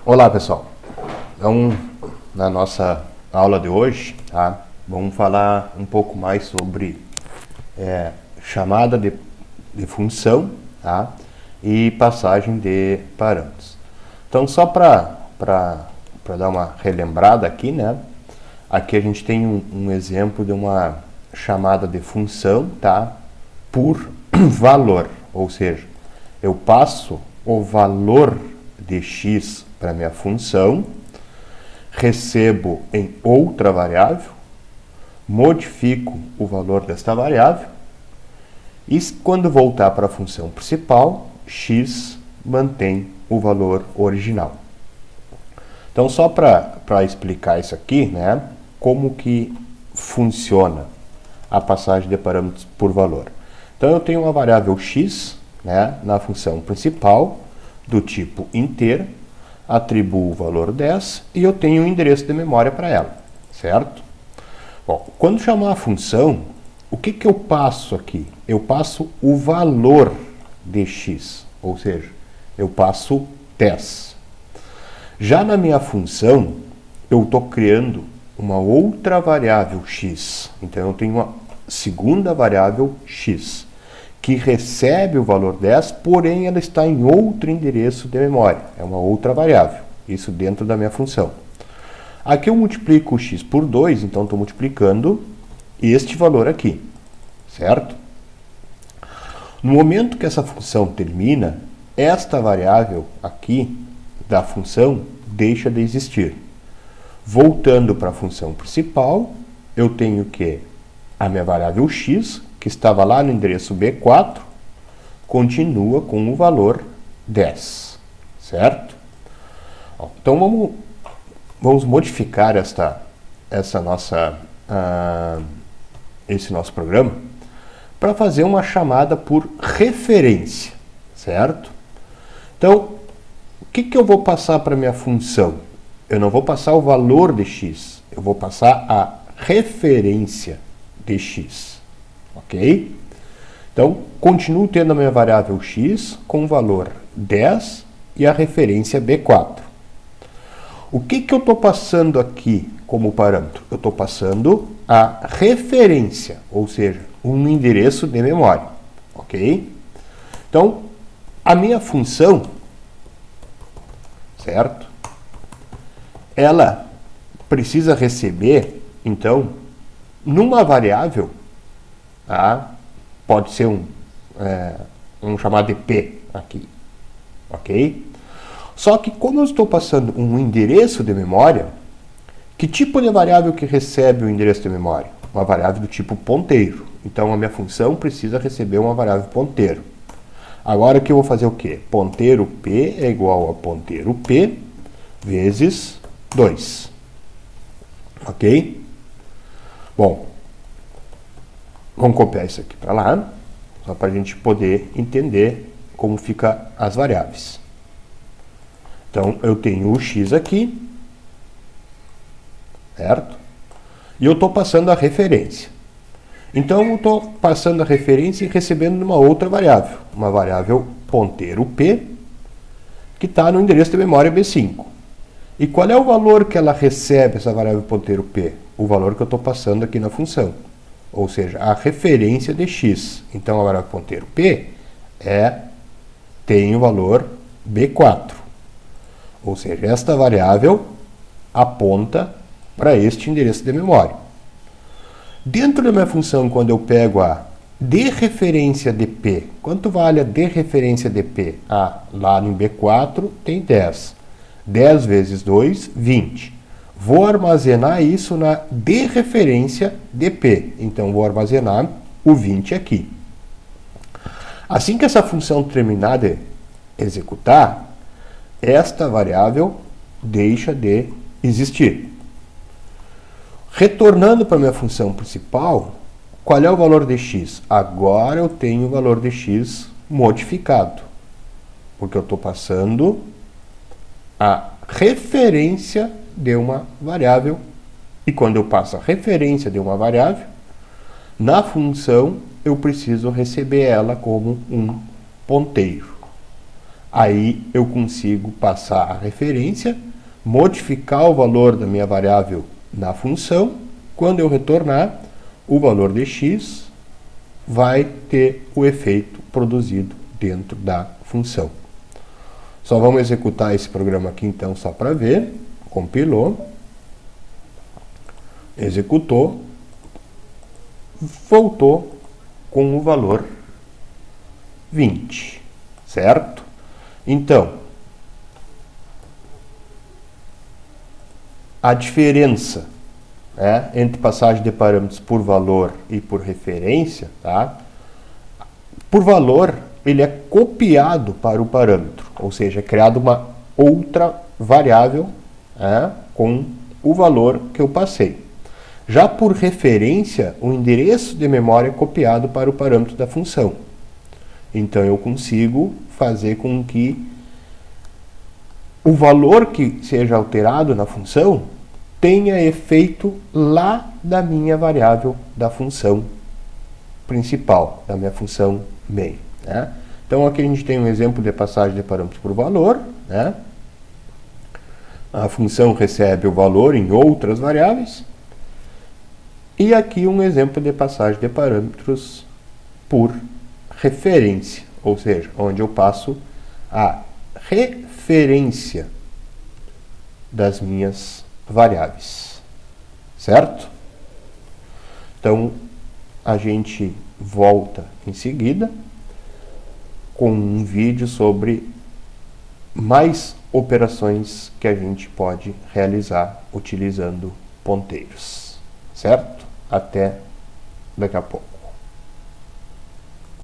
Olá, pessoal. Então, na nossa aula de hoje, tá, vamos falar um pouco mais sobre chamada de função, tá, e passagem de parâmetros. Então, só para dar uma relembrada aqui, né? Aqui a gente tem um exemplo de uma chamada de função, tá, por valor, ou seja, eu passo o valor de x para minha função, recebo em outra variável, modifico o valor desta variável e quando voltar para a função principal, x mantém o valor original. Então, só para explicar isso aqui, né, como que funciona a passagem de parâmetros por valor. Então, eu tenho uma variável x, né, na função principal, do tipo inteiro, atribuo o valor 10 e eu tenho um endereço de memória para ela, certo? Bom, quando chamar a função, o que eu passo aqui? Eu passo o valor de x, ou seja, eu passo 10. Já na minha função, eu estou criando uma outra variável x, então eu tenho uma segunda variável x, que recebe o valor 10, porém ela está em outro endereço de memória. É uma outra variável, isso dentro da minha função. Aqui eu multiplico o x por 2, então estou multiplicando este valor aqui, certo? No momento que essa função termina, esta variável aqui da função deixa de existir. Voltando para a função principal, eu tenho que a minha variável x, que estava lá no endereço B4, continua com o valor 10, certo? Então vamos modificar esse nosso programa para fazer uma chamada por referência, certo? Então, o que eu vou passar para minha função? Eu não vou passar o valor de x, eu vou passar a referência de x. Ok? Então, continuo tendo a minha variável x com o valor 10 e a referência B4. O que eu estou passando aqui como parâmetro? Eu estou passando a referência, ou seja, um endereço de memória. Ok? Então, a minha função, certo? Ela precisa receber, então, numa variável, tá? Pode ser um chamado de P aqui, ok? Só que como eu estou passando um endereço de memória, que tipo de variável que recebe o endereço de memória? Uma variável do tipo ponteiro. Então a minha função precisa receber uma variável ponteiro. Agora que eu vou fazer o quê? Ponteiro P é igual a ponteiro P vezes 2. Ok? Bom, vamos copiar isso aqui para lá, só para a gente poder entender como fica as variáveis. Então, eu tenho o x aqui, certo? E eu estou passando a referência. Então, eu estou passando a referência e recebendo uma outra variável, uma variável ponteiro P, que está no endereço de memória B5. E qual é o valor que ela recebe, essa variável ponteiro P? O valor que eu estou passando aqui na função. Ou seja, a referência de x. Então, a variável ponteiro P tem o valor B4. Ou seja, esta variável aponta para este endereço de memória. Dentro da minha função, quando eu pego a dereferência de P, quanto vale a dereferência de P? Lá no B4 tem 10. 10 vezes 2, 20. Vou armazenar isso na dereferência de P. Então, vou armazenar o 20 aqui. Assim que essa função terminar de executar, esta variável deixa de existir. Retornando para a minha função principal, qual é o valor de x? Agora eu tenho o valor de x modificado, porque eu estou passando a referência de uma variável, e quando eu passo a referência de uma variável, na função eu preciso receber ela como um ponteiro. Aí eu consigo passar a referência, modificar o valor da minha variável na função. Quando eu retornar, o valor de x vai ter o efeito produzido dentro da função. Só vamos executar esse programa aqui então só para ver. Compilou, executou, voltou com o valor 20, certo? Então, a diferença entre passagem de parâmetros por valor e por referência, tá? Por valor, ele é copiado para o parâmetro, ou seja, é criada uma outra variável com o valor que eu passei. Já por referência, o endereço de memória é copiado para o parâmetro da função. Então, eu consigo fazer com que o valor que seja alterado na função tenha efeito lá da minha variável da função principal, da minha função main. Então, aqui a gente tem um exemplo de passagem de parâmetros por valor. A função recebe o valor em outras variáveis. E aqui um exemplo de passagem de parâmetros por referência, ou seja, onde eu passo a referência das minhas variáveis, certo? Então, a gente volta em seguida com um vídeo sobre mais operações que a gente pode realizar utilizando ponteiros, certo? Até daqui a pouco.